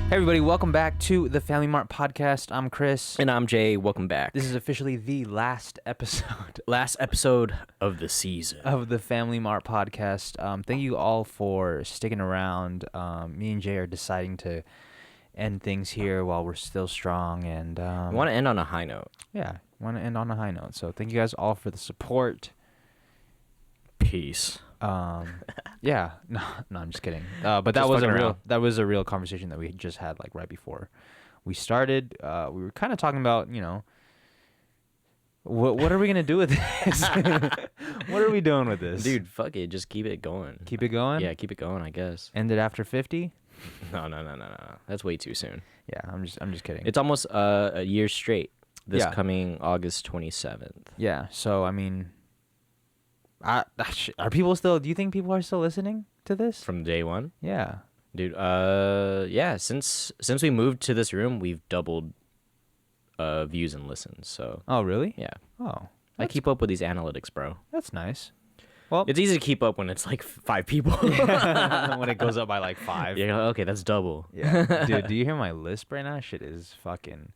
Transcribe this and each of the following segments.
Hey everybody, welcome back to the Family Mart Podcast. I'm Chris. And I'm Jay. Welcome back. This is officially the last episode Last episode of the season. of the Family Mart Podcast. Thank you all for sticking around. Me and Jay are deciding to end things here while we're still strong. And I want to end on a high note. yeah, want to end on a high note. So thank you guys all for the support. Peace. Yeah, no, I'm just kidding. But that Just was a fucking real around. that was a real conversation that we just had like right before we started. We were kind of talking about, you know, what are we gonna do with this? What are we doing with this, Dude, fuck it. Just keep it going. Keep it going. Yeah, keep it going, I guess. End it after 50. No. That's way too soon. Yeah, I'm just kidding. It's almost a year straight. This Yeah. coming August 27th. Yeah. So I mean, are people still? Do you think people are still listening to this? From day one. Yeah. Dude, yeah, since we moved to this room, we've doubled views and listens. So, Oh really? yeah. Oh, I keep up with these analytics, bro. that's nice. Well, It's easy to keep up when it's like 5 people. when it goes up by like 5. Yeah, okay, that's double. Yeah. Dude, do you hear my lisp right now? Shit is fucking.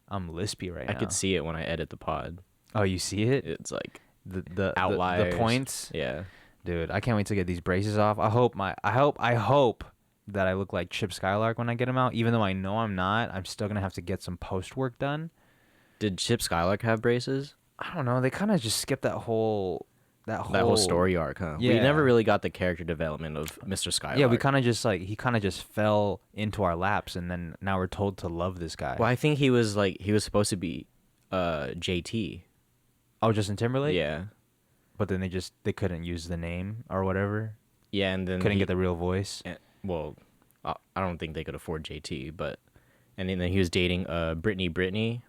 I'm lispy right now. I could see it when I edit the pod. Oh, you see it? It's like The outliers. the points. Yeah. Dude, I can't wait to get these braces off. I hope that I look like Chip Skylark when I get them out. Even though I know I'm not, I'm still gonna have to get some post work done. Did Chip Skylark have braces? I don't know. They kind of just skipped that whole Story arc, huh? We Yeah. never really got the character development of Mr. Skylark. Yeah, we kind of just he kind of just fell into our laps, and then now we're told to love this guy. Well, I think he was supposed to be JT. Oh, Justin Timberlake. Yeah. But then they couldn't use the name or whatever. Yeah, and then Couldn't get the real voice. well, I don't think they could afford JT, but and then he was dating Britney.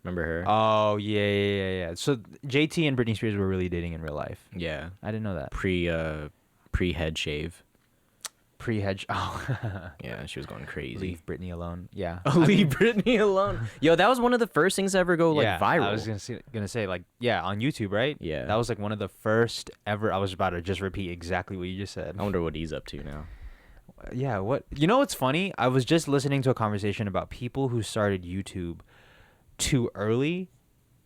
Remember her? Oh yeah. So JT and Britney Spears were really dating in real life. Yeah. I didn't know that. Pre head shave. Pre-hedge. Oh, Yeah, she was going crazy. leave Britney alone. Yeah. Leave Britney alone. Yo, that was one of the first things to ever go Yeah, viral. I was gonna say like on YouTube, right? Yeah. That was like one of the first ever. I was about to just repeat exactly what you just said. I wonder what he's up to now. Yeah. What? You know what's funny? I was just listening to a conversation about people who started YouTube too early.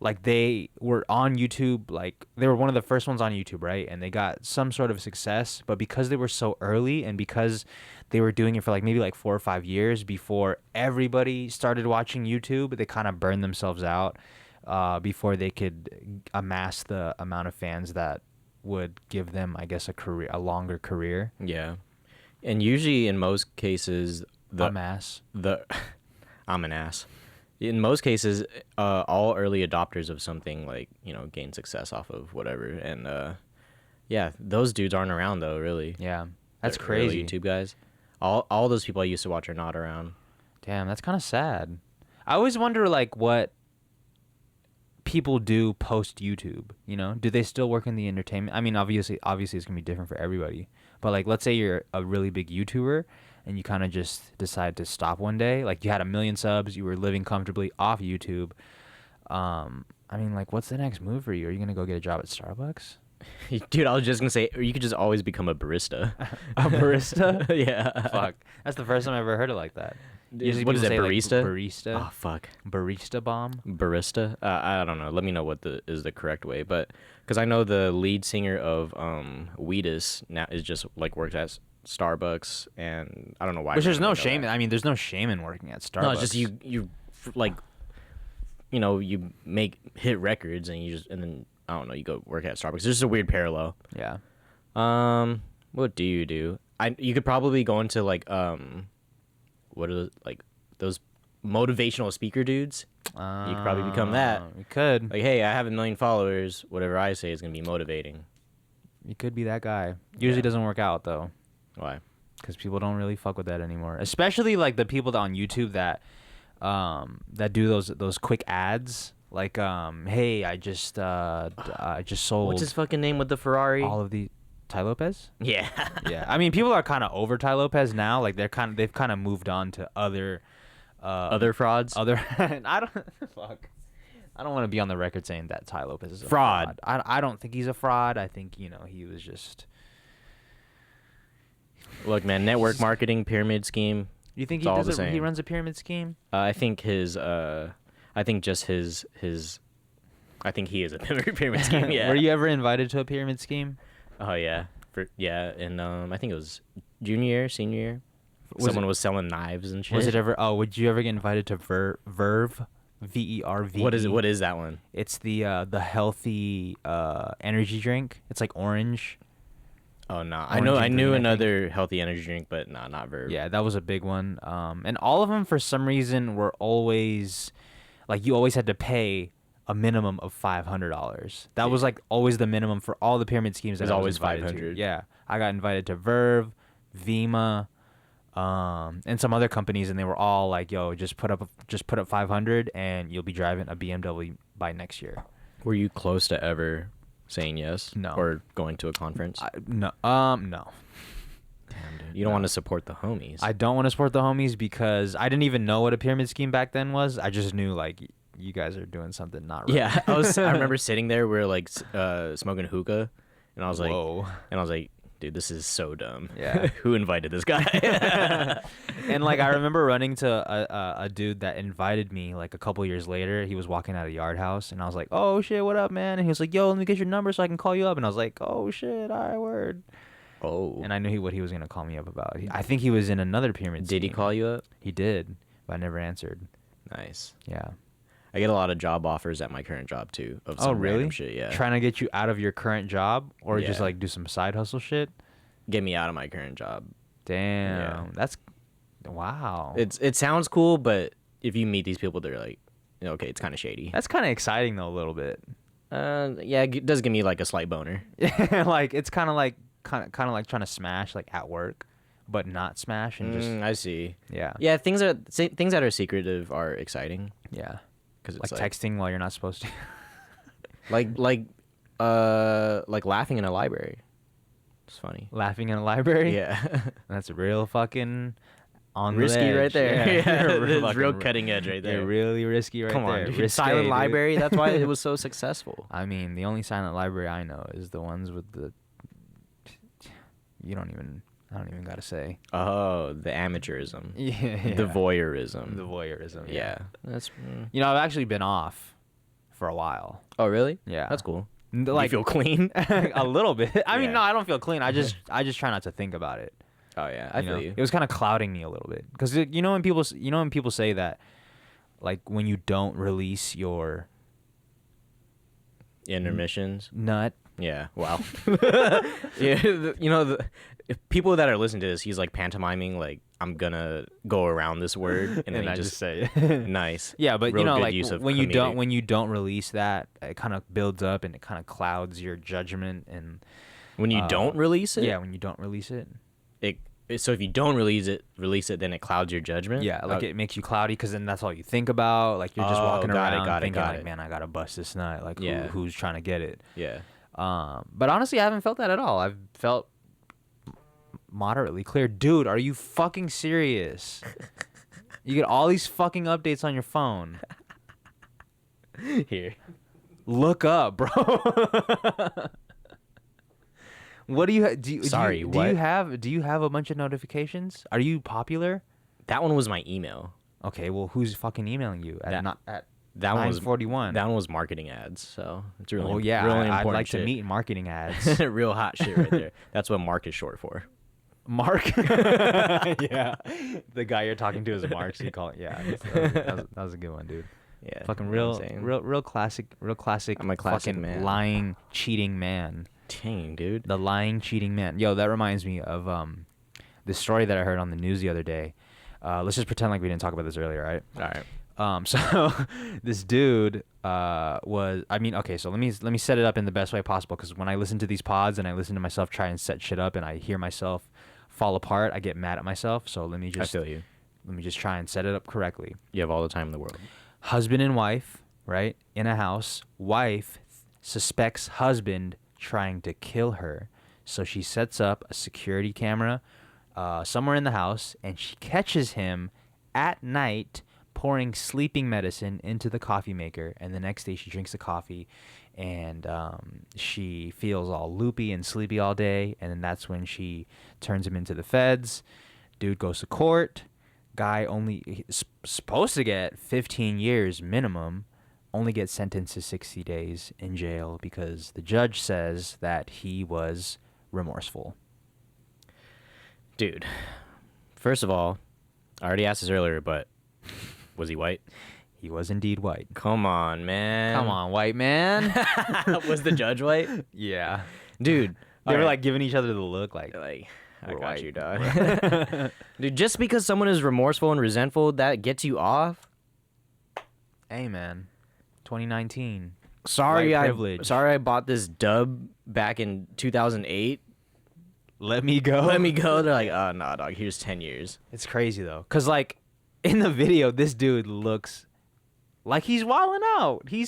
Like they were on YouTube, like they were one of the first ones on YouTube, right? And they got some sort of success, but because they were so early and because they were doing it for like maybe like 4 or 5 years before everybody started watching YouTube, they kind of burned themselves out before they could amass the amount of fans that would give them, I guess, a longer career. Yeah. And usually in most cases Amass. I'm an ass. In most cases, all early adopters of something gain success off of whatever. And yeah, those dudes aren't around though, really. Yeah. That's The early crazy. YouTube guys. All those people I used to watch are not around. Damn, that's kind of sad. I always wonder like what people do post YouTube, you know? Do they still work in the entertainment? I mean, obviously it's going to be different for everybody. But like let's say you're a really big YouTuber and you kind of just decide to stop one day. Like you had 1 million subs, you were living comfortably off YouTube. I mean, like what's the next move for you? Are you going to go get a job at Starbucks? Dude, I was just gonna say, you could just always become a barista. A barista? Yeah. Fuck. That's the first time I ever heard it like that. Usually What is people it, say, like, barista? barista. Oh, fuck. Barista bomb. Barista? I don't know. Let me know what is the correct way. But because I know the lead singer of Wheatus now is just like works at Starbucks, and I don't know why. Which there's I know no shame. that. I mean, there's no shame in working at Starbucks. No, it's just you make hit records and then I don't know, you go work at Starbucks. It's just a weird parallel. Yeah. What do you do? You could probably go into what are those motivational speaker dudes? You could probably become that. You could. Like, hey, I have 1 million followers. Whatever I say is gonna be motivating. You could be that guy. Usually doesn't work out though, Why? because people don't really fuck with that anymore. Especially like the people that on YouTube that do those quick ads. Like, hey, I just sold. What's his fucking name with the Ferrari? all of the Ty Lopez. Yeah. Yeah, I mean, people are kind of over Ty Lopez now. Like they've kind of moved on to other frauds. I don't fuck. I don't want to be on the record saying that Ty Lopez is a Fraud. I don't think he's a fraud. I think he was just Look, man, network marketing pyramid scheme. You think It's all the he same. runs a pyramid scheme? I think I think just his. I think he is a pyramid scheme. Yeah. Were you ever invited to a pyramid scheme? Oh yeah. And I think it was junior year, senior year. Someone was selling knives and shit. Was it ever? Oh, would you ever get invited to Verve? VERV. What is it? What is that one? It's the healthy energy drink. It's like orange. Oh no, Orange I and knew green, I another healthy energy drink, but no, not Verve. Yeah, that was a big one. And all of them for some reason were always like you always had to pay a minimum of $500. That was like always the minimum for all the pyramid schemes. That It was I always invited to. 500. Yeah, I got invited to Verve, Vima, and some other companies, and they were all like, "Yo, just put up 500, and you'll be driving a BMW by next year." Were you close to ever saying yes? No. Or going to a conference? No. Damn, dude. You don't No. want to support the homies. I don't want to support the homies because I didn't even know what a pyramid scheme back then was. I just knew like you guys are doing something not right. Yeah, I remember sitting there, we were like smoking hookah, and I was like, Whoa. Dude, this is so dumb. Yeah. Who invited this guy? And like I remember running to a dude that invited me like a couple years later. He was walking out of Yard House, and I was like, "Oh shit, what up, man?" And he was like, "Yo, let me get your number so I can call you up." And I was like, "Oh shit, all right, word." Oh. And I knew what he was gonna call me up about. I think he was in another pyramid scheme. Did he call you up? He did, but I never answered. Nice. Yeah. I get a lot of job offers at my current job too. Of some Oh really? random shit, yeah. Trying to get you out of your current job, or just Yeah. like do some side hustle shit. Get me out of my current job. Damn, that's wow. It sounds cool, but if you meet these people, they're like, okay, it's kind of shady. That's kind of exciting though, a little bit. Yeah, it does give me like a slight boner. Like it's kind of like trying to smash like at work, but not smash and just I see. yeah. Yeah, things that are secretive are exciting Yeah. because Like it's texting while you're not supposed to. like laughing in a library. It's funny. Laughing in a library. Yeah. That's real fucking on the Risky edge. right there. Yeah, Real it's real fucking- cutting edge right there. Yeah, really risky right Come there. on, dude. Risque, Silent dude. library. That's why it was so successful. I mean, the only silent library I know is the ones with the. I don't even gotta say. Oh, the amateurism. Yeah. The voyeurism. The voyeurism. Yeah. That's. You know, I've actually been off for a while. Oh, really? Yeah. That's cool. Like you feel clean? a little bit. I mean, Yeah. no, I don't feel clean. I just try not to think about it. Oh yeah, I you know? feel you. It was kind of clouding me a little bit because you know when people say that, like when you don't release your Intermissions. nut. Yeah. Wow. Yeah. People that are listening to this, he's like pantomiming, like I'm gonna go around this word, and then I he just say it. nice. Yeah, but Real you know, good like use of when you comedic. don't release that, it kind of builds up and it kind of clouds your judgment and When you don't release it. yeah, when you don't release it. So if you don't release it, then it clouds your judgment. Yeah, like it makes you cloudy because then that's all you think about. Like you're just walking got it, around got it, thinking got like, it. man, I gotta bust this nut. Like Yeah. who's trying to get it? Yeah. But honestly, I haven't felt that at all. I've felt moderately clear. Dude, are you fucking serious? You get all these fucking updates on your phone. Here. Look up, bro. What do you do? Sorry, do what? you have a bunch of notifications? Are you popular? That one was my email. Okay, well, who's fucking emailing you at That one was 9:41? That one was marketing ads. So it's really. Oh yeah, really I'd important like shit. to meet marketing ads. Real hot shit right there. That's what Mark is short for. Mark. Yeah, the guy you're talking to is Mark. So you call it. Yeah, that was a good one, dude. Yeah. Fucking you know what I'm saying? real classic. I'm a classic fucking man. lying, cheating man. Dang, dude. The lying, cheating man. Yo, that reminds me of this story that I heard on the news the other day. Let's just pretend like we didn't talk about this earlier, right? All right. So this dude was. I mean, okay. So let me set it up in the best way possible because when I listen to these pods and I listen to myself try and set shit up and I hear myself fall apart, I get mad at myself. So let me just. I feel you. Let me just try and set it up correctly. You have all the time in the world. Husband and wife, right? In a house. Wife suspects husband trying to kill her. So she sets up a security camera somewhere in the house and she catches him at night pouring sleeping medicine into the coffee maker. And the next day she drinks the coffee and she feels all loopy and sleepy all day. And then that's when she turns him into the feds. Dude goes to court. Guy supposed to get 15 years minimum, only gets sentenced to 60 days in jail because the judge says that he was remorseful. Dude, first of all, I already asked this earlier, but was he white? He was indeed white. Come on, man. Come on, white man. Was the judge white? Yeah. Dude. They were like giving each other the look like I we're got white. you, dog. Dude, just because someone is remorseful and resentful, that gets you off? Hey, man. 2019. Sorry, White privilege. I bought this dub back in 2008. Let me go. Let me go. They're like, oh, nah, dog, here's 10 years. It's crazy, though. Because, like, in the video, this dude looks like he's wilding out. He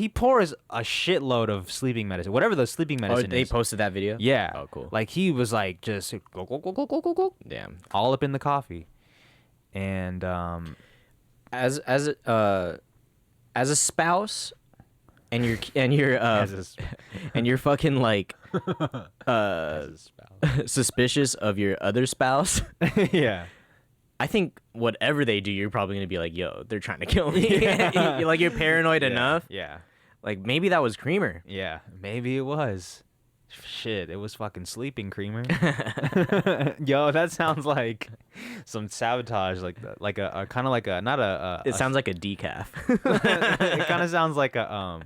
pours a shitload of sleeping medicine. Whatever the sleeping medicine Oh, they is. posted that video? Yeah. Oh, cool. Like, he was, like, just go, Damn. all up in the coffee. And, As a spouse, and you're and you're fucking like suspicious of your other spouse. yeah. I think whatever they do, you're probably gonna be like, yo, they're trying to kill me. Like, you're paranoid enough. Yeah. Like, maybe that was Creamer. Yeah. Maybe it was. Shit, it was fucking sleeping creamer. Yo, that sounds like some sabotage, like a kind of like a not a. It sounds like a decaf. It kind of sounds like a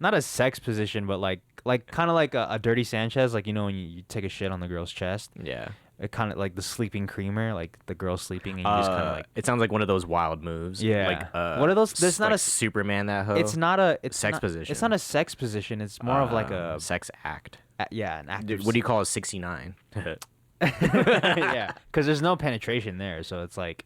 not a sex position, but like kind of like a dirty Sanchez, like, you know, when you take a shit on the girl's chest. Yeah. It kind of like the sleeping creamer, like the girl sleeping, and you just kind of like. It sounds like one of those wild moves. Yeah. Like, what are those? There's not like a Superman that hoe. It's not a sex not, position. It's not a sex position. It's more of like a sex act. Yeah, an active. Dude, what do you call a 69? Yeah, because there's no penetration there, so it's like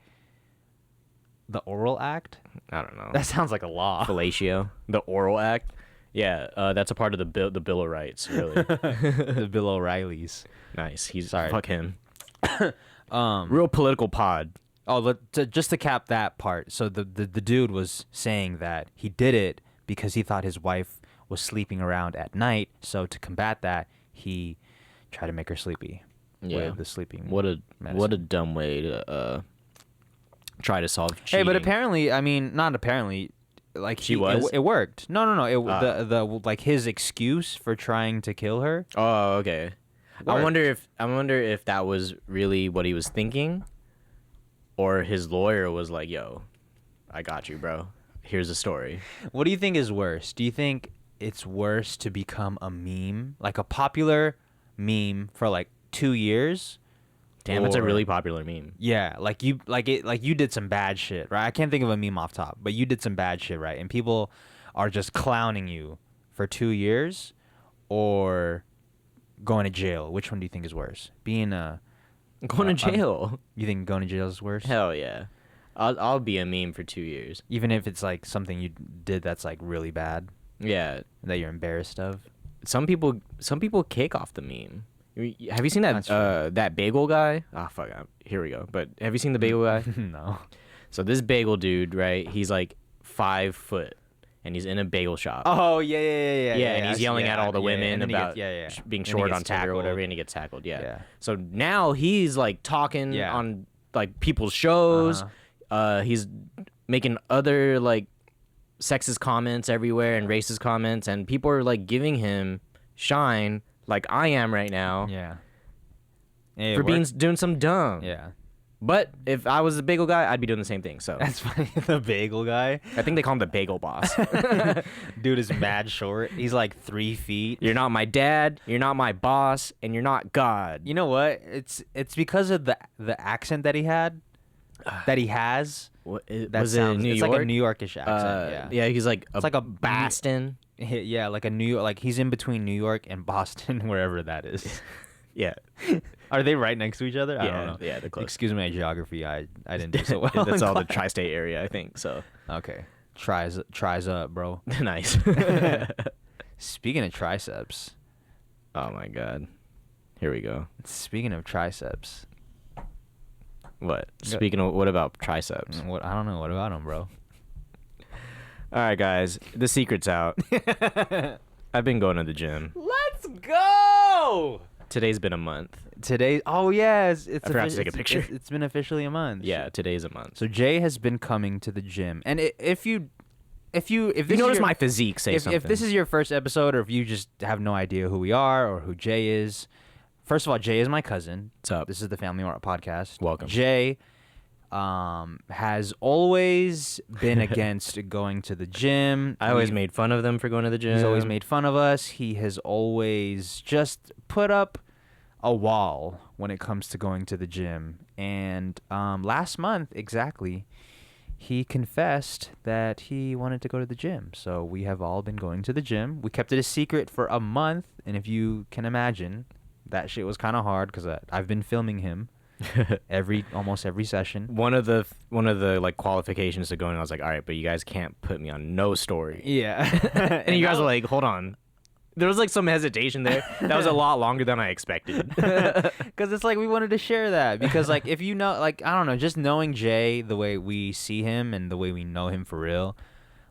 the oral act. I don't know. That sounds like a law. Fellatio, the oral act. Yeah, that's a part of the Bill of Rights. Really. The Bill O'Reillys. Nice. He's Sorry. Fuck him. Real political pod. Oh, just to cap that part. So the dude was saying that he did it because he thought his wife was sleeping around at night. So to combat that, he tried to make her sleepy. Yeah. With the sleeping. What a medicine. dumb way to try to solve cheating. Hey, but apparently, I mean, not apparently, like She was? it worked. No. The like his excuse for trying to kill her. Oh, okay. I Worked. wonder if that was really what he was thinking, or his lawyer was like, "Yo, I got you, bro. Here's a story." What do you think is worse? Do you think it's worse to become a meme, like a popular meme for like 2 years? Damn, it's a Or- really popular meme. Yeah, like you did some bad shit, right? I can't think of a meme off top, but you did some bad shit, right? And people are just clowning you for 2 years, or going to jail. Which one do you think is worse? Being a Going to jail. you think going to jail is worse? Hell yeah. I'll be a meme for 2 years. Even if it's like something you did that's like really bad Yeah. that you're embarrassed of. Some people kick off the meme. Have you seen That's true. that bagel guy? Ah, fuck. Here we go. But have you seen the bagel guy? No. So this bagel dude, right? He's like 5 foot, and he's in a bagel shop. Oh yeah. Yeah, and he's yelling at all the women and then he about gets- being And he short gets on Twitter or tackled. whatever, and he gets tackled. Yeah. Yeah. So now he's like talking Yeah. on like people's shows. He's making other like sexist comments everywhere and racist comments, and people are like giving him shine like I am right now Yeah. Hey, it for worked. doing some dumb. Yeah. But if I was a bagel guy, I'd be doing the same thing. So That's funny. The bagel guy. I think they call him the bagel boss. Dude is mad short. He's like 3 feet. You're not my dad, you're not my boss, and you're not God. You know what? It's because of the accent that he had, that he has. What, That was sounds, it New it's York? like a New Yorkish accent. Yeah, he's like It's like a Boston. Yeah, like a New York. Like he's in between New York and Boston, wherever that is. Yeah. Are they right next to each other? I Yeah, don't know. yeah, they're close. Excuse my geography. I didn't do so well. That's in all the class. tri-state area, I think. So Okay. Tries up, bro. nice. Speaking of triceps. Oh my god. Here we go. Speaking of triceps. What? Speaking of, what about triceps? What? I don't know. What about them, bro? All right, guys. The secret's out. I've been going to the gym. Let's go. Today's been a month. Today, oh yes, I forgot to take a picture. It's been officially a month. Yeah, today's a month. So Jay has been coming to the gym, and if you notice my physique, say something. If this is your first episode, or if you just have no idea who we are or who Jay is, first of all, Jay is my cousin. What's up? This is the Family Mart Podcast. Welcome. Jay has always been against going to the gym. I always made fun of them for going to the gym. He's always made fun of us. He has always just put up a wall when it comes to going to the gym. And last month, exactly, he confessed that he wanted to go to the gym. So we have all been going to the gym. We kept it a secret for a month. And if you can imagine, that shit was kind of hard because I've been filming him almost every session. One of the like qualifications to going, I was like, all right, but you guys can't put me on no story. Yeah. And you guys were like, hold on. There was like some hesitation there. That was a lot longer than I expected. Because it's like we wanted to share that. Because like if you know, like, I don't know, just knowing Jay the way we see him and the way we know him for real,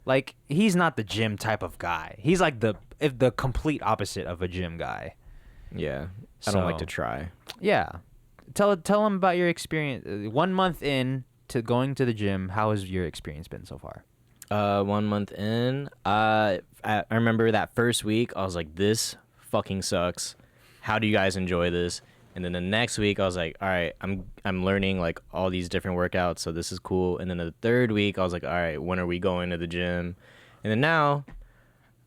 like he's not the gym type of guy. He's like the complete opposite of a gym guy. Yeah. I don't like to try. Yeah. Tell him about your experience. 1 month in to going to the gym, how has your experience been so far? 1 month in, I remember that first week, I was like, this fucking sucks. How do you guys enjoy this? And then the next week, I was like, all right, I'm learning like all these different workouts, so this is cool. And then the third week, I was like, all right, when are we going to the gym? And then now,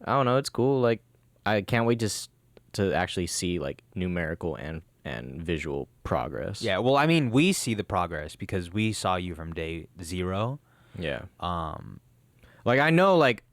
I don't know, it's cool. Like, I can't wait to actually see like numerical and visual progress. Yeah, well, I mean, we see the progress because we saw you from day 0. Yeah. Like, I know, like,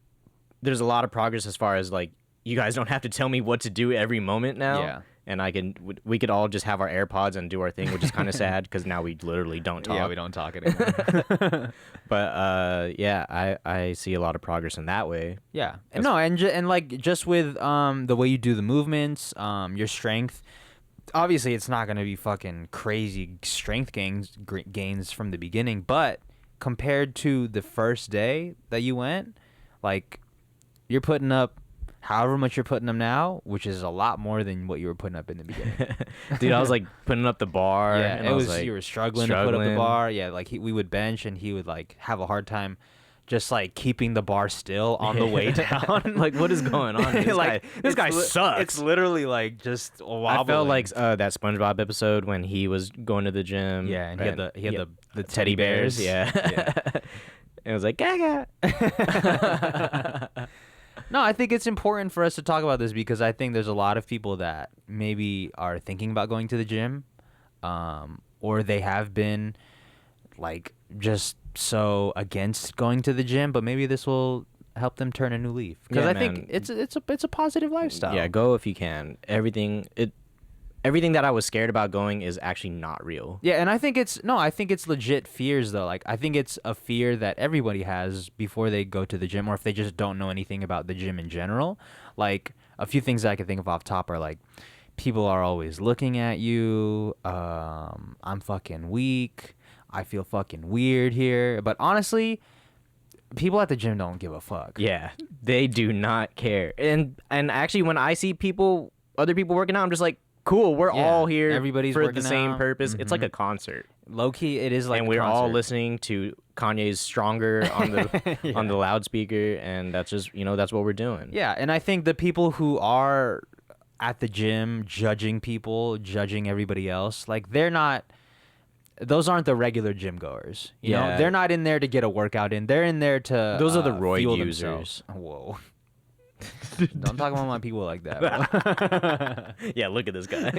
there's a lot of progress as far as, like, you guys don't have to tell me what to do every moment now. Yeah. And we could all just have our AirPods and do our thing, which is kind of sad because now we literally don't talk. Yeah, we don't talk anymore. But, yeah, I see a lot of progress in that way. Yeah. And like, just with the way you do the movements, your strength, obviously it's not going to be fucking crazy strength gains from the beginning, but compared to the first day that you went, like, you're putting up however much you're putting up now, which is a lot more than what you were putting up in the beginning. Dude, I was like putting up the bar. Yeah, and it was like, you were struggling to put up the bar. Yeah, like we would bench and he would like have a hard time just like keeping the bar still on the way down. Like, what is going on? This guy sucks. It's literally like just wobbling. I felt like that SpongeBob episode when he was going to the gym. Yeah, and he had the teddy bears. Yeah. It was like gaga. No, I think it's important for us to talk about this because I think there's a lot of people that maybe are thinking about going to the gym, or they have been like just so against going to the gym, but maybe this will help them turn a new leaf. Because I think it's a positive lifestyle. Yeah, go if you can. Everything that I was scared about going is actually not real. Yeah, and I think it's legit fears though. Like I think it's a fear that everybody has before they go to the gym, or if they just don't know anything about the gym in general. Like a few things that I can think of off top are like people are always looking at you. I'm fucking weak. I feel fucking weird here. But honestly, people at the gym don't give a fuck. Yeah, they do not care. And actually, when I see other people working out, I'm just like, cool, we're all here. Everybody's for working the same out. purpose. Mm-hmm. It's like a concert. Low key, it is like. And we're all listening to Kanye's "Stronger" on the on the loudspeaker, and that's just that's what we're doing. Yeah, and I think the people who are at the gym judging everybody else, like they're not. Those aren't the regular gym goers. You know, they're not in there to get a workout in. They're in there to. Those are the roid fuel users. Themselves. Whoa. Don't talk about my people like that, bro. Yeah, look at this guy.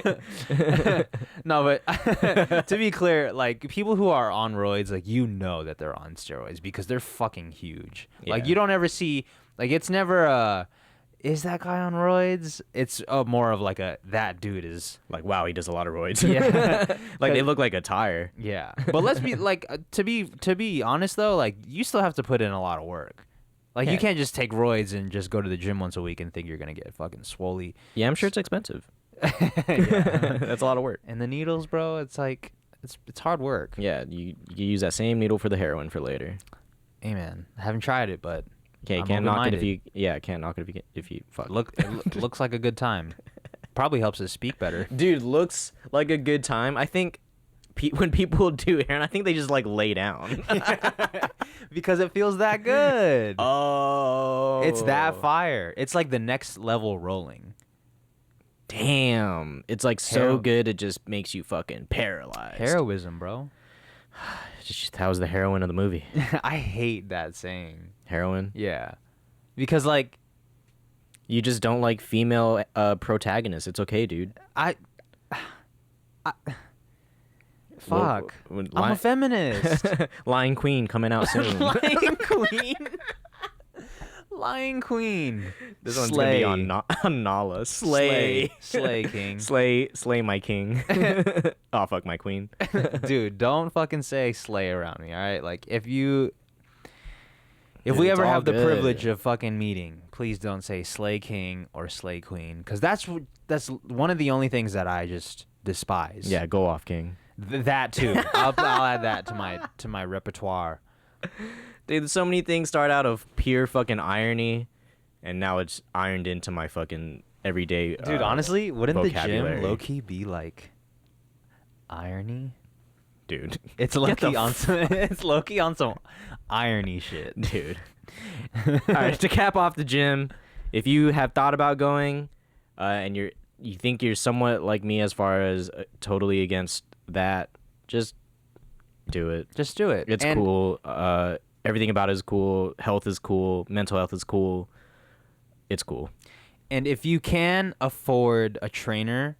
No, but to be clear, like people who are on roids, like that they're on steroids because they're fucking huge. Yeah. Like you don't ever see, like it's never is that guy on roids? It's more of like that dude is like, wow, he does a lot of roids. Yeah. Like they look like a tire. Yeah. But let's be like to be honest though, like you still have to put in a lot of work. Like you can't just take roids and just go to the gym once a week and think you're gonna get fucking swoley. Yeah, I'm sure it's expensive. Yeah. That's a lot of work. And the needles, bro, it's like it's hard work. Yeah, you use that same needle for the heroin for later. Hey man, I haven't tried it, but okay, can't knock it if you fuck. it looks like a good time. Probably helps us speak better. Dude, looks like a good time. I think when people do hair, and I think they just like lay down. Because it feels that good. Oh. It's that fire. It's like the next level rolling. Damn. It's like so good it just makes you fucking paralyzed. Heroism, bro. That was the heroine of the movie. I hate that saying. Heroine? Yeah. Because like you just don't like female protagonists. It's okay, dude. Fuck. I'm a feminist. Lion Queen coming out soon. Lion Queen. Lion Queen. This one's gonna be on Nala. Slay King. Slay my king. Oh fuck my queen. Dude, don't fucking say slay around me, all right? Like if we Dude, ever have the good. privilege of fucking meeting, please don't say slay king or slay queen, because that's one of the only things that I just despise. Yeah, go off, king. That too. I'll add that to my repertoire. Dude, so many things start out of pure fucking irony, and now it's ironed into my fucking everyday. Dude, honestly, wouldn't vocabulary. the gym low key be like irony? Dude, It's low key on some. It's low key on some irony shit, dude. All right, to cap off the gym, if you have thought about going, and you think you're somewhat like me as far as totally against that, just do it. Just do it. It's cool. Everything about it is cool. Health is cool. Mental health is cool. It's cool. And if you can afford a trainer,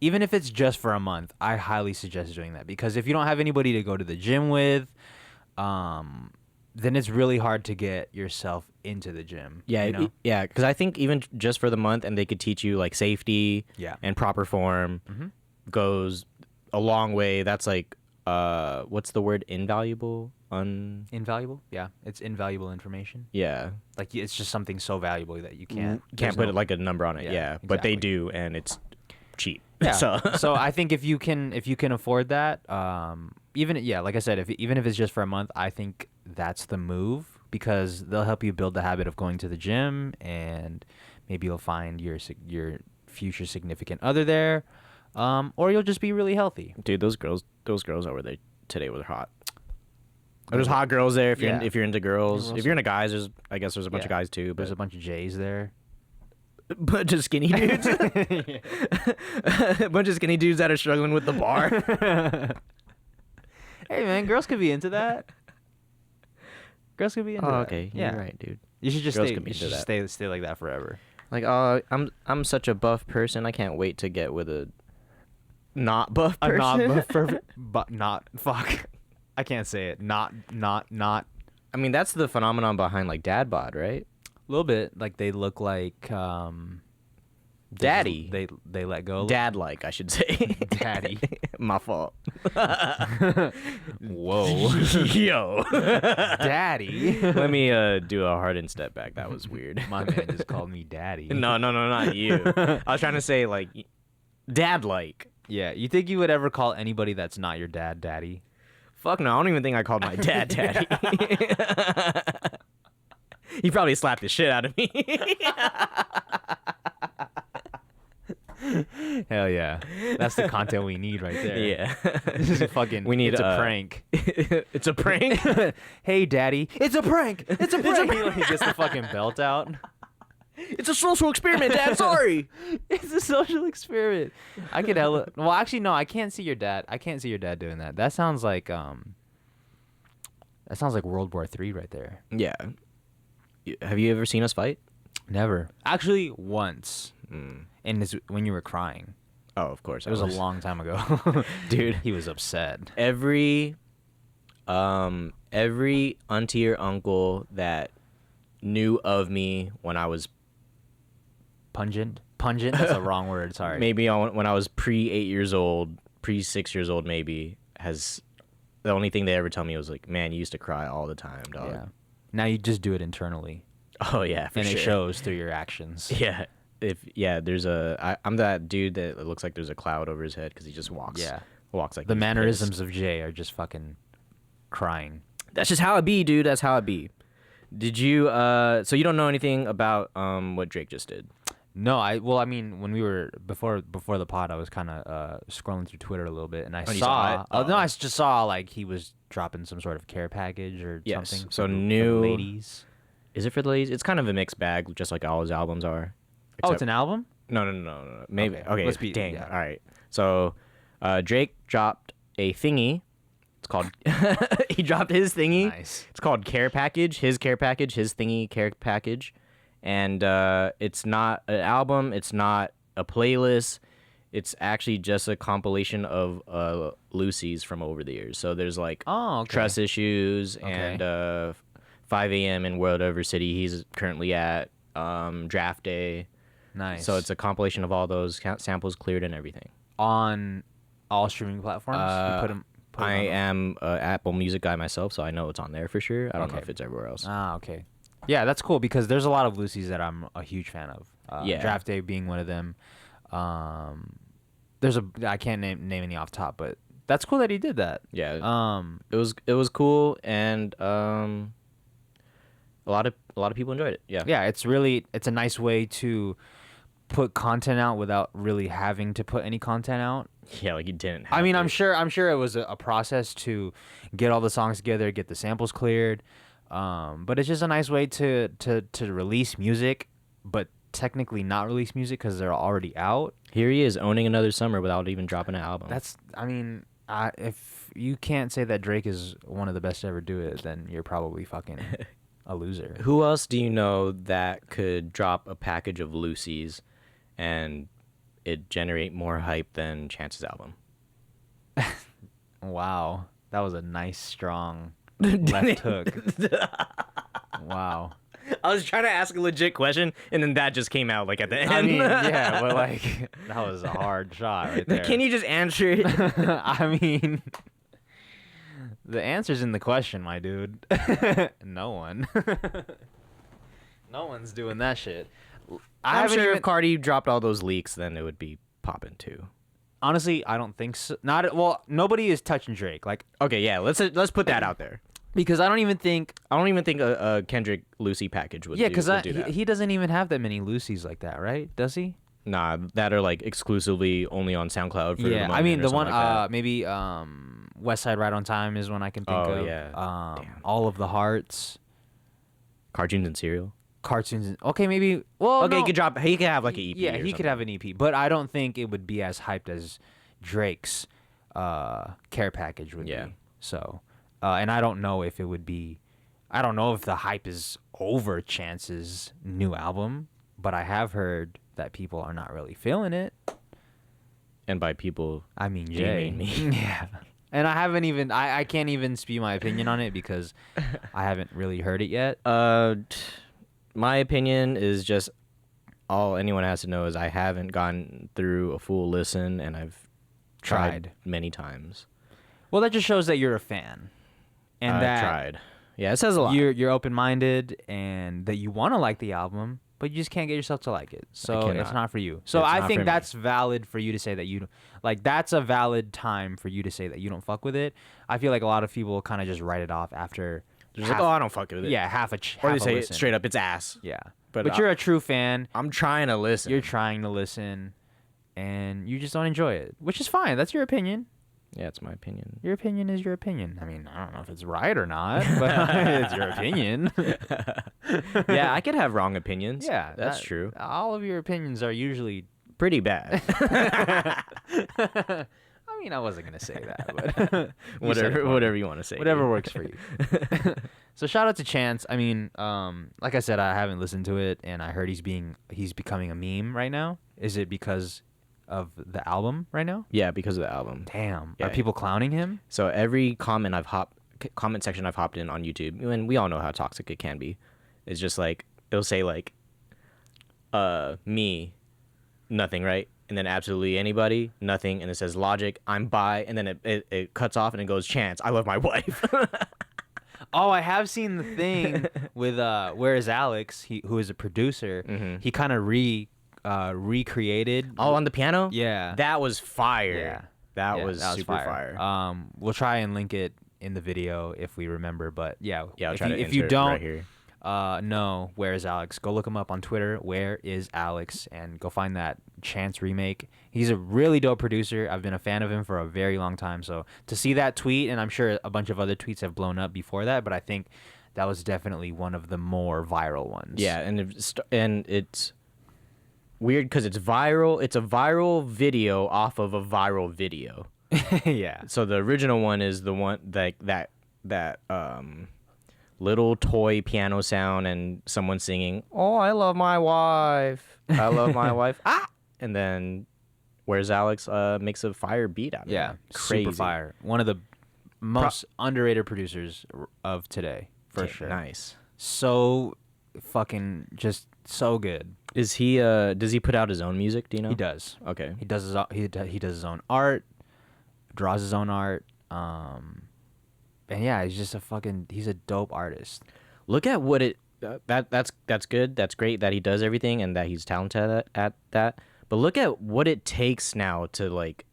even if it's just for a month, I highly suggest doing that, because if you don't have anybody to go to the gym with, then it's really hard to get yourself into the gym. Yeah, you know? yeah. Because I think even just for the month, and they could teach you like safety, Yeah. and proper form, goes a long way. That's like, what's the word? Invaluable. Invaluable? Yeah, it's invaluable information. Yeah. Like it's just something so valuable that you can't Put like a number on it. Yeah, Yeah, but they exactly. do, and it's cheap. Yeah. So So I think if you can afford that, like I said, even if it's just for a month, I think that's the move, because they'll help you build the habit of going to the gym, and maybe you'll find your future significant other there, or you'll just be really healthy. dude, those girls over there today were hot. There's hot girls there if you're into girls. If you're into guys, I guess there's a bunch of guys too. But There's a bunch of J's there. bunch of skinny dudes. A bunch of skinny dudes that are struggling with the bar. Hey man, girls could be into that. Girls could be into that. Okay. Yeah. You're right, dude. You should just Girls stay. could be You should into just that. stay like that forever. Like, I'm such a buff person. I can't wait to get with a not buff person. But not fuck. I can't say it. Not. I mean, that's the phenomenon behind like dad bod, right? A little bit. Like they look like Daddy. They let go. Dad like, I should say. Daddy. My fault. Whoa. Yo. Daddy. Let me do a hardened step back. That was weird. My man just called me daddy. No, not you. I was trying to say like dad like. Yeah. You think you would ever call anybody that's not your dad daddy? Fuck no, I don't even think I called my dad daddy. He probably slapped the shit out of me. Hell yeah. That's the content we need right there. Yeah. This is fucking. We need it's a prank. It's a prank? Hey, daddy. It's a prank. It's a prank. He gets the fucking belt out. It's a social experiment, Dad. Sorry. It's a social experiment. I could hella. Well, actually, no. I can't see your dad. I can't see your dad doing that. That sounds like That sounds like World War III right there. Yeah. Have you ever seen us fight? Never. Actually, once. Mm. And it's when you were crying. Oh, of course. It was a long time ago. Dude. He was upset. Every auntie or uncle that knew of me when I was Pungent? That's a wrong word. Sorry. maybe when I was pre 8 years old, pre 6 years old, maybe has the only thing they ever tell me was like, "Man, you used to cry all the time, dog." Yeah. Now you just do it internally. Oh yeah, for And sure. it shows through your actions. Yeah. There's I'm that dude that looks like there's a cloud over his head because he just walks. Yeah. Walks like The he's mannerisms pissed. of Jay are just fucking crying. That's just how it be, dude. That's how it be. Did you so you don't know anything about what Drake just did? No, I mean, when we were before the pod, I was kind of scrolling through Twitter a little bit, and I you saw it? no, I just saw like he was dropping some sort of care package or Yes. something. So for new the ladies. Is it for the ladies? It's kind of a mixed bag, just like all his albums are. Oh, it's an album? No. Maybe. Okay. Let's be dang. yeah. All right. So, Drake dropped a thingy. It's called. He dropped his thingy. Nice. It's called Care Package. His Care Package. His thingy Care Package, and it's not an album. It's not a playlist. It's actually just a compilation of Lucy's from over the years. So there's like Trust Issues and 5 a.m. in Whatever City he's currently at. Draft Day. Nice. So it's a compilation of all those samples cleared and everything. On all streaming platforms. You put 'em I on- am an Apple Music guy myself, so I know it's on there for sure. I don't know Okay. if it's everywhere else. Okay. Yeah, that's cool because there's a lot of Lucy's that I'm a huge fan of. Yeah. Draft Day being one of them. I can't name any off top, but that's cool that he did that. Yeah. It was cool, and a lot of people enjoyed it. Yeah. Yeah, it's a nice way to put content out without really having to put any content out. Yeah, like you didn't. Have I mean, to. I'm sure it was a process to get all the songs together, get the samples cleared. But it's just a nice way to release music, but technically not release music because they're already out. Here he is owning another summer without even dropping an album. If you can't say that Drake is one of the best to ever do it, then you're probably fucking a loser. Who else do you know that could drop a package of Lucy's and it generate more hype than Chance's album? Wow, that was a nice, strong left hook. Wow. I was trying to ask a legit question, and then that just came out like at the end. I mean, yeah, but like that was a hard shot right there. Can you just answer it? I mean, the answer's in the question, my dude. No one. No one's doing that shit. I'm sure if Cardi dropped all those leaks, then it would be popping too. Honestly, I don't think so. Nobody is touching Drake. Like, Okay, yeah, let's put that out there. because I don't even think. a Kendrick Lucy package would. Yeah, do because that. he doesn't even have that many Lucy's like that, right? Does he? Nah, that are like exclusively only on SoundCloud. For the Yeah, I moment mean or the something one like that. maybe West Side Right on Time is one I can think Oh, of. yeah. Damn. All of the Hearts, Cartoons and Cereal. cartoons. Okay, maybe. Well, Okay, no. he could drop. He could have like an EP. Yeah, or he could something. have an EP, but I don't think it would be as hyped as Drake's care package would Yeah. be. So, and I don't know if it would be. I don't know if the hype is over Chance's new album, but I have heard that people are not really feeling it. And by people, I mean, you Jay. mean me. Yeah. And I haven't even. I can't even spew my opinion on it because I haven't really heard it yet. My opinion is just all anyone has to know is I haven't gone through a full listen, and I've tried many times. Well, that just shows that you're a fan, and I've that tried. Yeah, it says a lot. you're open-minded and that you want to like the album, but you just can't get yourself to like it. So it's cannot. not for you. So It's I not think for me. that's valid for you to say that you like. That's a valid time for you to say that you don't fuck with it. I feel like a lot of people kind of just write it off after. They're just like, oh, I don't fuck with it. Yeah, half Or half they a say listen. it straight up, it's ass. Yeah, But but you're a true fan. I'm trying to listen. You're trying to listen, and you just don't enjoy it, which is fine. That's your opinion. Yeah, it's my opinion. Your opinion is your opinion. I mean, I don't know if it's right or not, but it's your opinion. Yeah, I could have wrong opinions. Yeah, that's true. All of your opinions are usually. Pretty bad. I mean, I wasn't gonna say that, but you said it for me. whatever you want to say. Whatever dude. works for you. So shout out to Chance. I mean, like I said, I haven't listened to it, and I heard he's becoming a meme right now. Is it because of the album right now? Yeah, because of the album. Damn, Yeah. are people clowning him? So every comment section I've hopped in on YouTube, and we all know how toxic it can be. It's just like it'll say like, me, nothing, right? And then absolutely anybody, nothing, and it says logic, I'm bi, and then it cuts off and it goes Chance, I love my wife. Oh, I have seen the thing with Where Is Alex? Who is a producer. Mhm. He kind of recreated. Oh, on the piano? Yeah. That was fire. Yeah. That was super fire. We'll try and link it in the video if we remember. But yeah, Yeah, I'll if try you, to if you insert it don't, right here. No, Where is Alex? Go look him up on Twitter. Where is Alex? And go find that Chance remake. He's a really dope producer. I've been a fan of him for a very long time. So to see that tweet, and I'm sure a bunch of other tweets have blown up before that, but I think that was definitely one of the more viral ones. Yeah, and it's weird because it's viral. It's a viral video off of a viral video. Yeah. So the original one is the one that little toy piano sound and someone singing, "Oh, I love my wife. I love my wife." Ah! And then Where's Alex makes a fire beat out of Yeah. it. Crazy. Super fire. One of the most underrated producers of today, for sure. Nice. So fucking just so good. Is he does he put out his own music, do you know? He does. Okay. He does he does his own art, draws his own art. And yeah, he's a dope artist. Look at what it that's good. That's great that he does everything and that he's talented at that. But look at what it takes now to like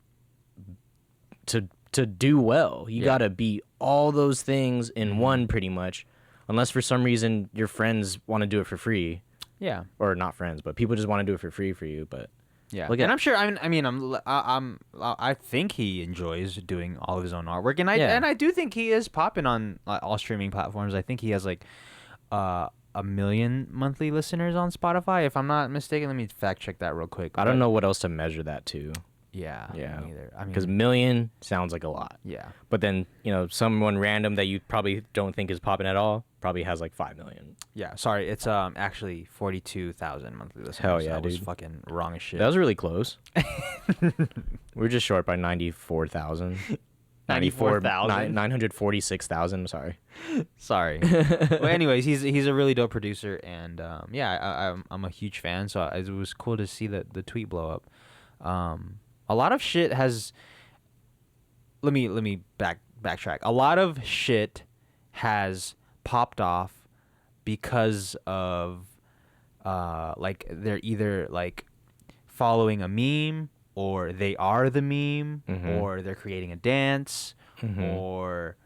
to do well. You got to be all those things in one pretty much. Unless for some reason your friends want to do it for free. Yeah. Or not friends, but people just want to do it for free for you, but yeah. Look at, and I'm sure. I think he enjoys doing all of his own artwork, and I do think he is popping on all streaming platforms. I think he has like 1 million monthly listeners on Spotify, if I'm not mistaken. Let me fact check that real quick. I don't know what else to measure that to. Yeah. Yeah. Me neither. I mean, Because million sounds like a lot. yeah. But then, someone random that you probably don't think is popping at all probably has like 5 million. Yeah. Sorry, it's actually 42,000 monthly listeners. Hell yeah, I was dude. fucking wrong as shit. That was really close. We're just short by 94,000. 94,000? 946,000, sorry. Sorry. Well, anyways, he's a really dope producer, and I'm a huge fan. So it was cool to see the tweet blow up. A lot of shit has. Let me backtrack. A lot of shit has popped off because of like they're either like following a meme, or they are the meme, or they're creating a dance, or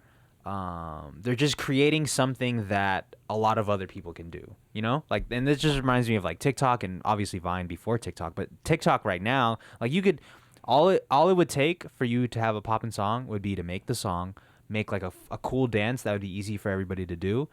they're just creating something that a lot of other people can do, like, and this just reminds me of like TikTok and obviously Vine before TikTok, but TikTok right now, like you could, all it would take for you to have a poppin' song would be to make the song, make like a cool dance that would be easy for everybody to do,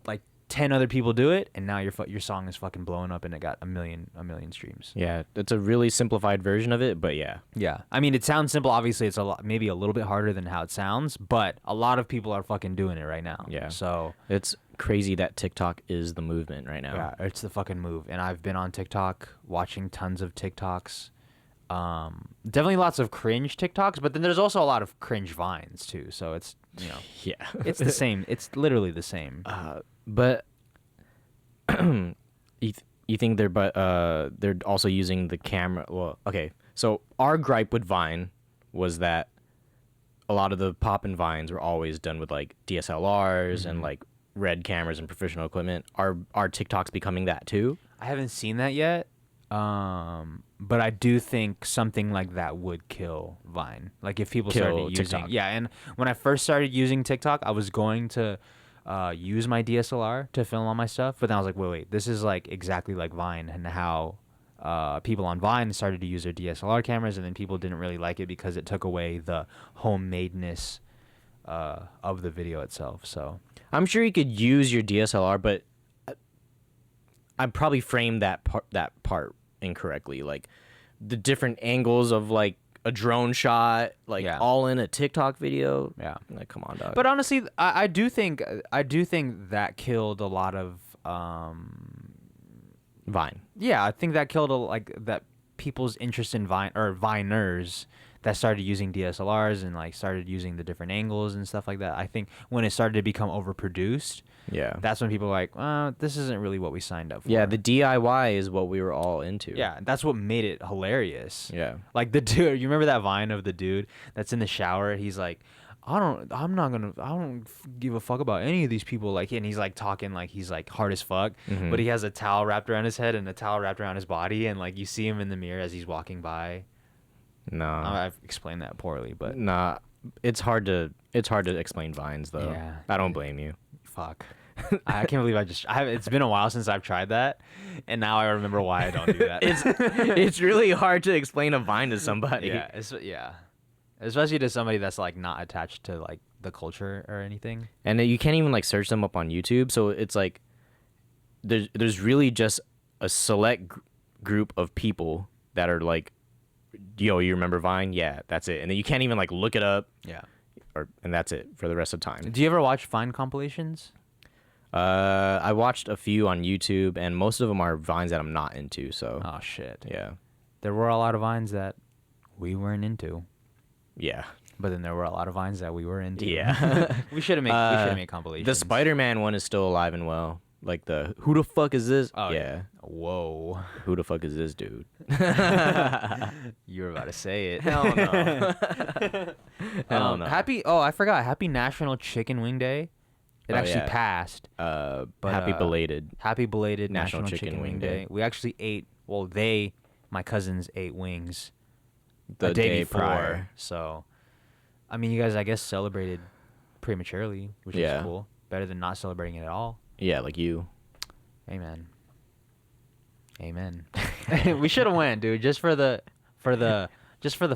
like 10 other people do it, and now your song is fucking blowing up and it got a million streams. Yeah, it's a really simplified version of it, but yeah. Yeah. I mean, it sounds simple. Obviously, it's maybe a little bit harder than how it sounds, but a lot of people are fucking doing it right now. Yeah. So it's crazy that TikTok is the movement right now. yeah, it's the fucking move. And I've been on TikTok watching tons of TikToks. Definitely lots of cringe TikToks, but then there's also a lot of cringe Vines too. So it's, Yeah. it's the same. It's literally the same. But you think they're also using the camera? Well, okay. So our gripe with Vine was that a lot of the poppin' Vines were always done with like DSLRs and like Red cameras and professional equipment. Are TikToks becoming that too? I haven't seen that yet. But I do think something like that would kill Vine. Like if people started using TikTok. Yeah, and when I first started using TikTok, I was going to use my DSLR to film all my stuff, but then I was like, wait, this is like exactly like Vine, and how people on Vine started to use their DSLR cameras, and then people didn't really like it because it took away the homemadeness of the video itself. So I'm sure you could use your DSLR, but I probably framed that part incorrectly. Like the different angles of like a drone shot, like all in a TikTok video. Yeah, like come on, dog. But honestly, I do think that killed a lot of Vine. Yeah, I think that killed that people's interest in Vine, or Viners that started using DSLRs and like started using the different angles and stuff like that. I think when it started to become overproduced, that's when people were like, this isn't really what we signed up for. Yeah, the DIY is what we were all into. Yeah, that's what made it hilarious. Yeah. Like the dude, you remember that Vine of the dude that's in the shower? He's like, I don't give a fuck about any of these people. Like, and he's like talking like he's like hard as fuck, but he has a towel wrapped around his head and a towel wrapped around his body, and like you see him in the mirror as he's walking by. No, I've explained that poorly, but nah, it's hard to explain Vines though. Yeah, I don't blame you. Fuck. I can't believe it's been a while since I've tried that, and now I remember why I don't do that. It's really hard to explain a Vine to somebody. Yeah, especially to somebody that's like not attached to like the culture or anything. And you can't even like search them up on YouTube, so it's like there's really just a select group of people that are like, yo, you remember Vine? Yeah, that's it. And then you can't even like look it up. Yeah. And that's it for the rest of the time. Do you ever watch Vine compilations? I watched a few on YouTube, and most of them are Vines that I'm not into. So. Oh shit. Yeah. There were a lot of Vines that we weren't into. Yeah. But then there were a lot of Vines that we were into. Yeah. we should have made compilations. The Spider-Man one is still alive and well. Like the who the fuck is this? Oh yeah. Whoa. Who the fuck is this dude? You were about to say it. Hell no. Hell no. I forgot. Happy National Chicken Wing Day. It actually passed. But happy belated National Chicken Wing Day. We actually ate. Well, my cousins ate wings the day before. prior. So, I mean, you guys, I guess, celebrated prematurely, which is cool. Better than not celebrating it at all. Yeah, like you. Amen. We should have went, dude, just for the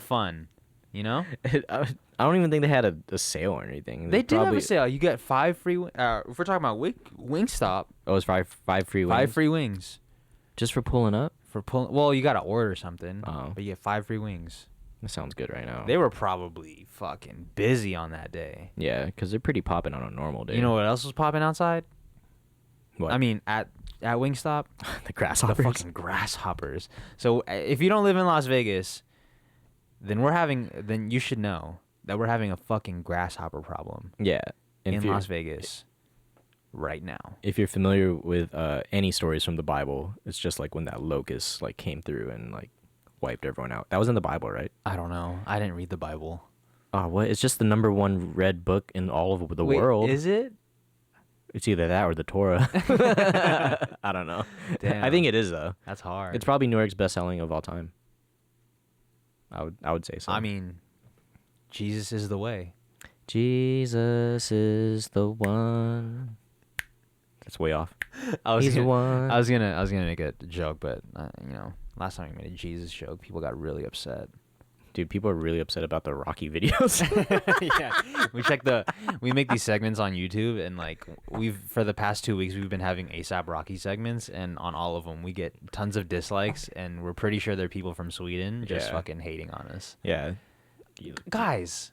fun, you know? I don't even think they had a sale or anything. They did have a sale. You get 5 free. If we're talking about Wingstop, oh, it's five free wings. 5 free wings Just for pulling up. Well, you gotta order something. Oh, but you get 5 free wings. that sounds good right now. They were probably fucking busy on that day. Yeah, because they're pretty popping on a normal day. You know what else was popping outside? What? I mean, at Wingstop, the grasshoppers. The fucking grasshoppers. So if you don't live in Las Vegas, then you should know that we're having a fucking grasshopper problem. Yeah, in Las Vegas right now. If you're familiar with any stories from the Bible, it's just like when that locust like came through and like wiped everyone out. That was in the Bible, right? I don't know. I didn't read the Bible. Oh, what? It's just the #1 read book in all of the world. Is it? It's either that or the Torah. I don't know. Damn. I think it is though. That's hard. It's probably New York's best selling of all time. I would say so. I mean, Jesus is the way. Jesus is the one. That's way off. He's the one. I was gonna make a joke, but last time we made a Jesus joke, people got really upset. Dude, people are really upset about the Rocky videos. Yeah, we make these segments on YouTube, and like for the past 2 weeks we've been having ASAP Rocky segments, and on all of them we get tons of dislikes, and we're pretty sure they're people from Sweden just fucking hating on us. Yeah, guys,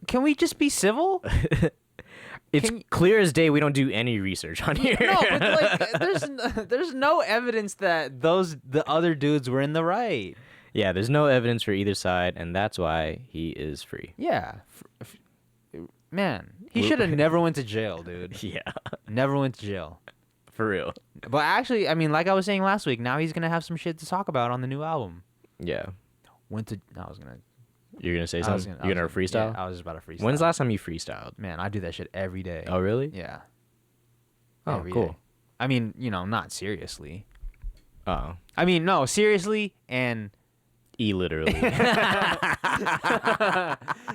can we just be civil? It's clear as day we don't do any research on here. No, but like, there's no evidence that the other dudes were in the right. Yeah, there's no evidence for either side, and that's why he is free. Yeah. Man, he should have never went to jail, dude. Yeah. Never went to jail. For real. But actually, I mean, like I was saying last week, now he's going to have some shit to talk about on the new album. Yeah. You're going to say something? You're going to freestyle? Yeah, I was just about to freestyle. When's the last time you freestyled? Man, I do that shit every day. Oh, really? Yeah. Oh, every cool. day. I mean, not seriously. Oh. I mean, no, seriously and... literally.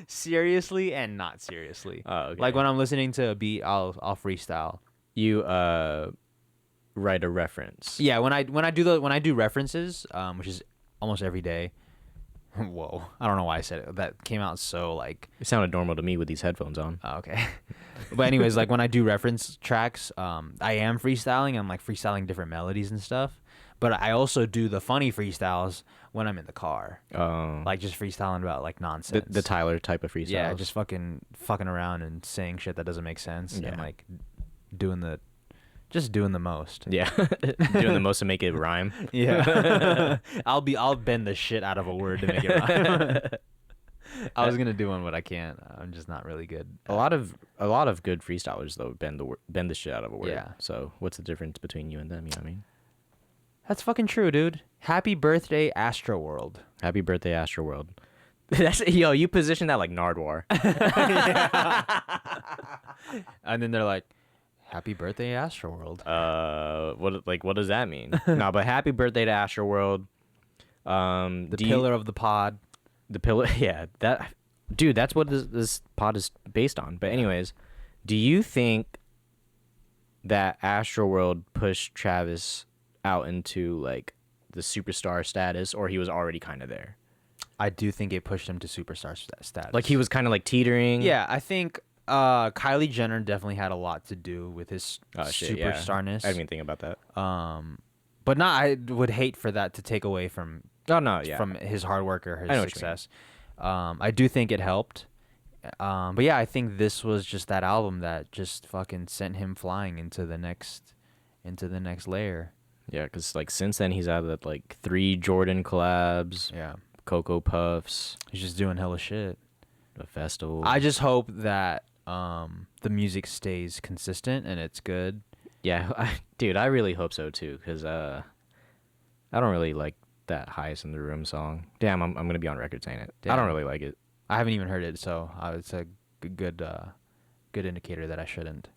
Seriously and not seriously. Oh, okay. Like when I'm listening to a beat, I'll freestyle. You write a reference. Yeah, when I do references, which is almost every day. Whoa, I don't know why I said it. That came out so like. It sounded normal to me with these headphones on. Oh, okay. But anyways, like when I do reference tracks, I am freestyling. I'm like freestyling different melodies and stuff. But I also do the funny freestyles when I'm in the car. Like just freestyling about like nonsense. The Tyler type of freestyle. Yeah, just fucking around and saying shit that doesn't make sense. Yeah. And like doing the most. Yeah. Doing the most to make it rhyme. Yeah. I'll bend the shit out of a word to make it rhyme. I was gonna do one, but I can't. I'm just not really good. A lot of good freestylers though bend the shit out of a word. Yeah. So what's the difference between you and them? You know what I mean? That's fucking true, dude. Happy birthday, Astroworld. Happy birthday, Astroworld. You position that like Nardwar. And then they're like, happy birthday, Astroworld. What does that mean? No, but happy birthday to Astroworld. The pillar of the pod. The pillar, yeah. That's what this pod is based on. But anyways, Do you think that Astroworld pushed Travis out into like the superstar status, or he was already kind of there? I do think it pushed him to superstar status. Like he was kind of like teetering. Yeah, I think Kylie Jenner definitely had a lot to do with his superstarness. I didn't even think about that. But not. I would hate for that to take away from from his hard work or his success. I do think it helped. But yeah, I think this was just that album that just fucking sent him flying into the next layer. Yeah, because like since then he's had like 3 Jordan collabs. Yeah. Cocoa Puffs. He's just doing hella shit. A festival. I just hope that the music stays consistent and it's good. Yeah, dude, I really hope so too, because I don't really like that Highest in the Room song. Damn, I'm gonna be on record saying it. Damn. I don't really like it. I haven't even heard it, so it's a good indicator that I shouldn't.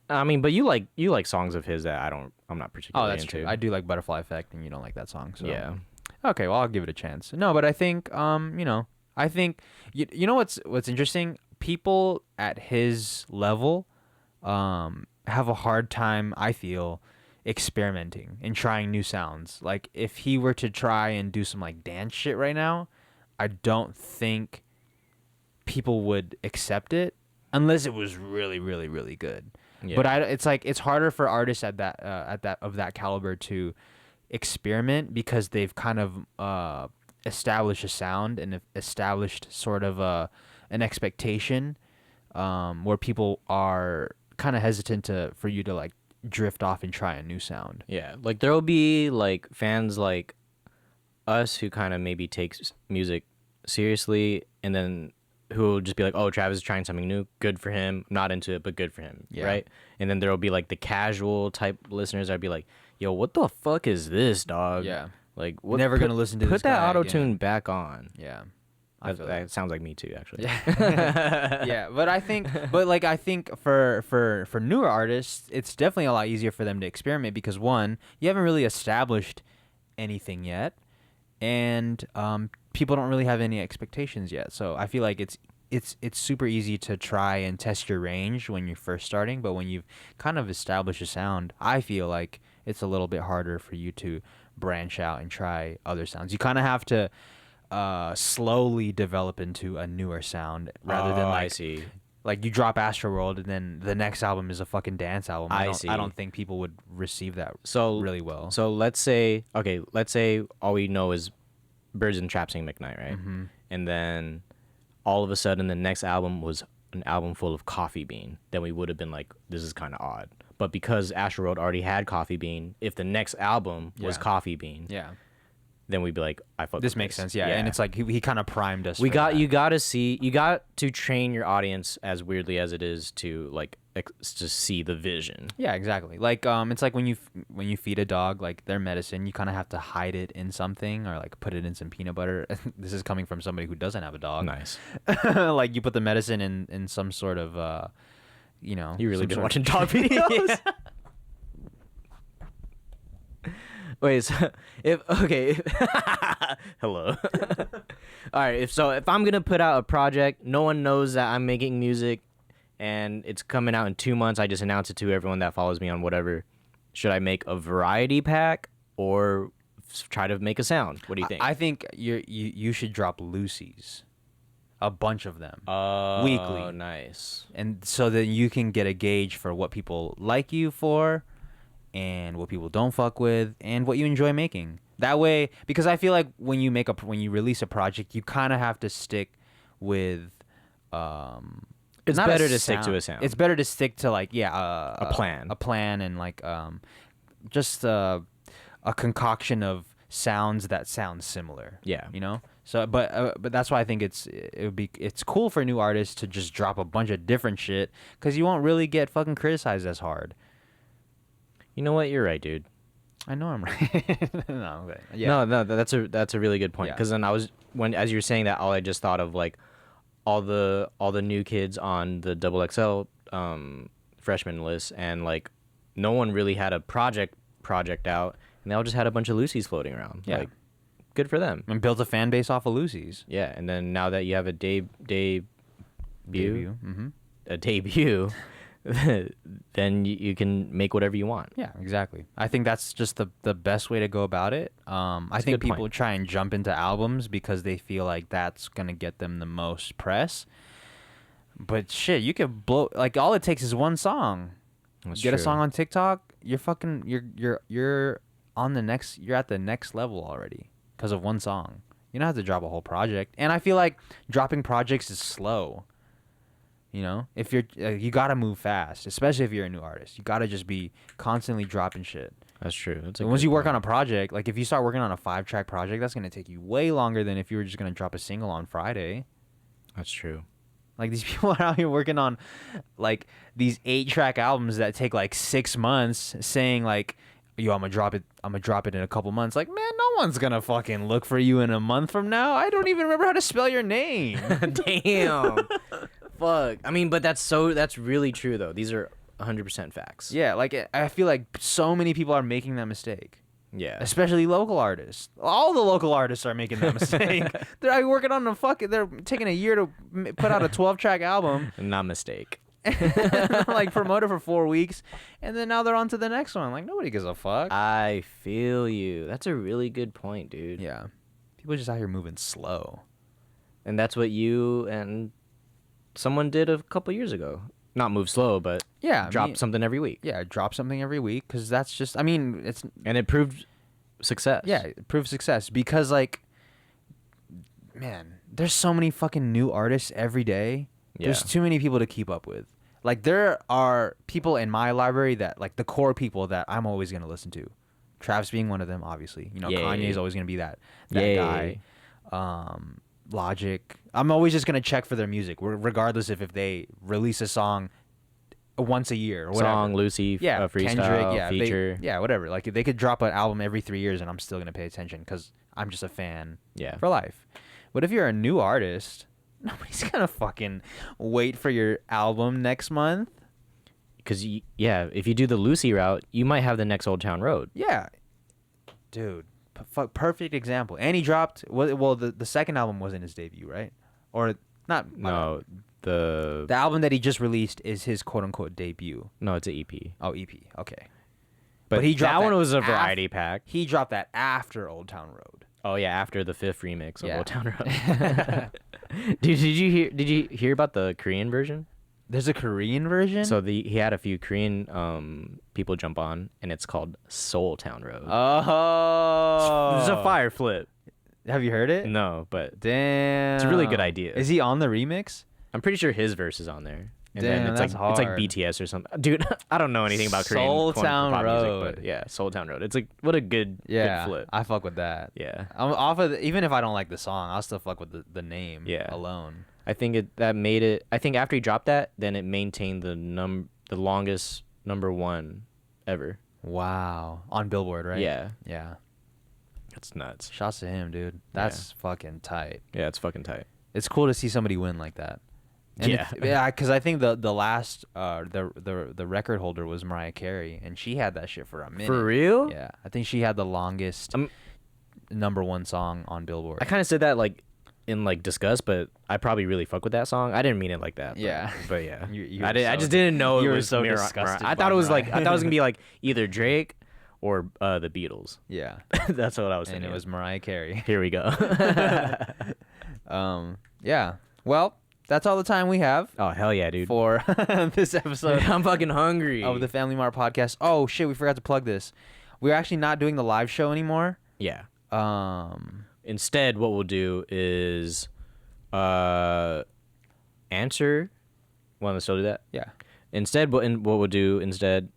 I mean, but you like songs of his that I'm not particularly into. True. I do like Butterfly Effect, and you don't like that song, so yeah. Okay, well, I'll give it a chance. No, but I think I think you know what's interesting? People at his level have a hard time, I feel, experimenting and trying new sounds. Like if he were to try and do some like dance shit right now, I don't think people would accept it unless it was really, really, really good. Yeah. But it's harder for artists at that caliber to experiment because they've kind of established a sound and established sort of an expectation where people are kind of hesitant for you to like drift off and try a new sound. Yeah, like there'll be like fans like us who kind of maybe takes music seriously, and then who will just be like, oh, Travis is trying something new, good for him, not into it, but good for him. Yeah. Right. And then there'll be like the casual type listeners that'd be like, yo, what the fuck is this, dog? Yeah. Like, never gonna listen to this. Put that auto tune back on. Yeah. That sounds like me too, actually. Yeah. Yeah, but I think for newer artists, it's definitely a lot easier for them to experiment because one, you haven't really established anything yet, and people don't really have any expectations yet. So I feel like it's super easy to try and test your range when you're first starting, but when you've kind of established a sound, I feel like it's a little bit harder for you to branch out and try other sounds. You kind of have to slowly develop into a newer sound rather than like, I see. Like you drop Astroworld and then the next album is a fucking dance album. I don't think people would receive that really well. So let's say all we know is Birds and Trap Sing McKnight, right? Mm-hmm. And then all of a sudden the next album was an album full of Coffee Bean. Then we would have been like, this is kind of odd. But because Astroworld already had Coffee Bean, if the next album was Coffee Bean, then we'd be like, I fuck this makes sense, yeah. And it's like he kind of primed us. You got to train your audience, as weirdly as it is, to like to see the vision. Yeah, exactly. Like it's like when you feed a dog like their medicine, you kind of have to hide it in something or like put it in some peanut butter. This is coming from somebody who doesn't have a dog. Nice. Like you put the medicine in some sort of you really been watching dog videos. Wait, so hello. All right, if I'm gonna put out a project, no one knows that I'm making music, and it's coming out in 2 months. I just announce it to everyone that follows me on whatever. Should I make a variety pack or try to make a sound? What do you think? I think you should drop Lucy's, a bunch of them weekly. Oh, nice. And so that you can get a gauge for what people like you for, and what people don't fuck with, and what you enjoy making. That way, because I feel like when you release a project, you kind of have to stick with. It's better to stick to a sound. It's better to stick to like a plan, and like just a concoction of sounds that sound similar. Yeah, So, but that's why I think it's cool for new artists to just drop a bunch of different shit because you won't really get fucking criticized as hard. You know what? You're right, dude. I know I'm right. No, okay. Yeah. No, that's a really good point. Because then as you were saying that, all I just thought of like all the new kids on the XXL freshman list, and like no one really had a project out, and they all just had a bunch of Lucy's floating around. Yeah. Like, good for them. And built a fan base off of Lucy's. Yeah, and then now that you have a debut, mm-hmm. a debut, then you can make whatever you want. Yeah, exactly. I think that's just the best way to go about it. I think people try and jump into albums because they feel like that's gonna get them the most press. But shit, you could blow, like, all it takes is one song. That's Get true. a song on TikTok, you're on the next, you're at the next level already because of one song. You don't have to drop a whole project. And I feel like dropping projects is slow. You know, if you're you gotta move fast, especially if you're a new artist. You gotta just be constantly dropping shit. That's true. That's Once you work on a project, like if you start working on a 5-track project, that's gonna take you way longer than if you were just gonna drop a single on Friday. That's true. Like, these people are out here working on like these 8-track albums that take like 6 months, saying like, yo, I'm gonna drop it in a couple months. Like, man, no one's gonna fucking look for you in a month from now. I don't even remember how to spell your name. Damn. Fuck. I mean, but that's really true though. These are 100% facts. Yeah, like, I feel like so many people are making that mistake. Yeah. Especially local artists. All the local artists are making that mistake. They're working on they're taking a year to put out a 12-track album. Not mistake. Like, promote it for 4 weeks, and then now they're on to the next one. Like, nobody gives a fuck. I feel you. That's a really good point, dude. Yeah. People just out here moving slow. And that's what you and someone did a couple years ago. Not move slow, but drop something every week. Yeah, drop something every week, because that's just, I mean, it's... And it proved success. Yeah, it proved success, because, like, man, there's so many fucking new artists every day. Yeah. There's too many people to keep up with. Like, there are people in my library that, like, the core people that I'm always going to listen to. Travis being one of them, obviously. You know, Kanye's always going to be that guy. Logic. I'm always just going to check for their music, regardless if they release a song once a year or whatever. Song, Lucy, freestyle, Kendrick, feature. Whatever. Like, they could drop an album every 3 years and I'm still going to pay attention because I'm just a fan for life. But if you're a new artist, nobody's going to fucking wait for your album next month. Because, if you do the Lucy route, you might have the next Old Town Road. Yeah. Dude, perfect example. And he dropped, well, the second album wasn't his debut, right? Or not. No, the album that he just released is his quote-unquote debut. No, it's an EP. Oh, EP. Okay. But he dropped that one was a variety pack. He dropped that after Old Town Road. Oh yeah, after the 5th remix of Old Town Road. Dude, did you hear about the Korean version? There's a Korean version? So he had a few Korean people jump on, and it's called Soul Town Road. Oh. It's a fire flip. Have you heard it? No, but damn, it's a really good idea. Is he on the remix? I'm pretty sure his verse is on there. And damn, then that's hard. It's like BTS or something. Dude, I don't know anything about Korean Soul Town pop Road. music, but yeah, Soul Town Road. It's like, what a good flip. I fuck with that. Yeah. I'm off of even if I don't like the song, I'll still fuck with the name alone. I think that made it. I think after he dropped that, then it maintained the longest #1 ever. Wow. On Billboard, right? Yeah. Yeah. That's nuts. Shouts to him, dude. That's fucking tight. Yeah, it's fucking tight. It's cool to see somebody win like that. And yeah. Because I think the last the record holder was Mariah Carey, and she had that shit for a minute. For real? Yeah. I think she had the longest #1 song on Billboard. I kind of said that like in like disgust, but I probably really fuck with that song. I didn't mean it like that. But yeah. I just didn't know it was so Mariah. disgusted. I thought it was gonna be like either Drake or the Beatles. Yeah. That's what I was thinking. And it was Mariah Carey. Here we go. Yeah. Well, that's all the time we have. Oh, hell yeah, dude. For this episode. I'm fucking hungry. Of the Family Mart Podcast. Oh, shit, we forgot to plug this. We're actually not doing the live show anymore. Yeah. Instead, what we'll do is answer. Want to still do that? Yeah. Instead, what we'll do instead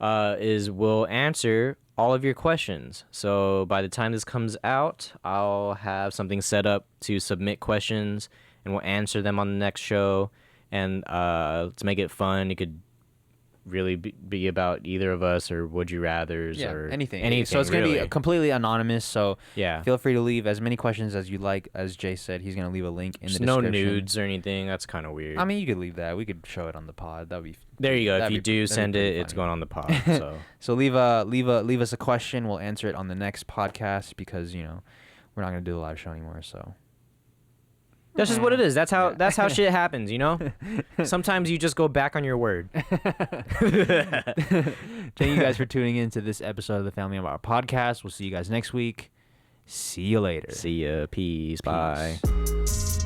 is we'll answer all of your questions. So by the time this comes out, I'll have something set up to submit questions, and we'll answer them on the next show. And to make it fun, it could really be about either of us, or would you rathers, or anything. So it's gonna be completely anonymous. So yeah, feel free to leave as many questions as you like. As Jay said, he's gonna leave a link in the description. No nudes or anything. That's kind of weird. I mean, you could leave that. We could show it on the pod. That'd be. There you go. If you do send it, it's going on the pod. So so leave us a question. We'll answer it on the next podcast, because we're not gonna do the live show anymore. So That's just what it is. That's how shit happens, you know? Sometimes you just go back on your word. Thank you guys for tuning in to this episode of the Family Mart Podcast. We'll see you guys next week. See you later. See ya. Peace. Bye. Peace.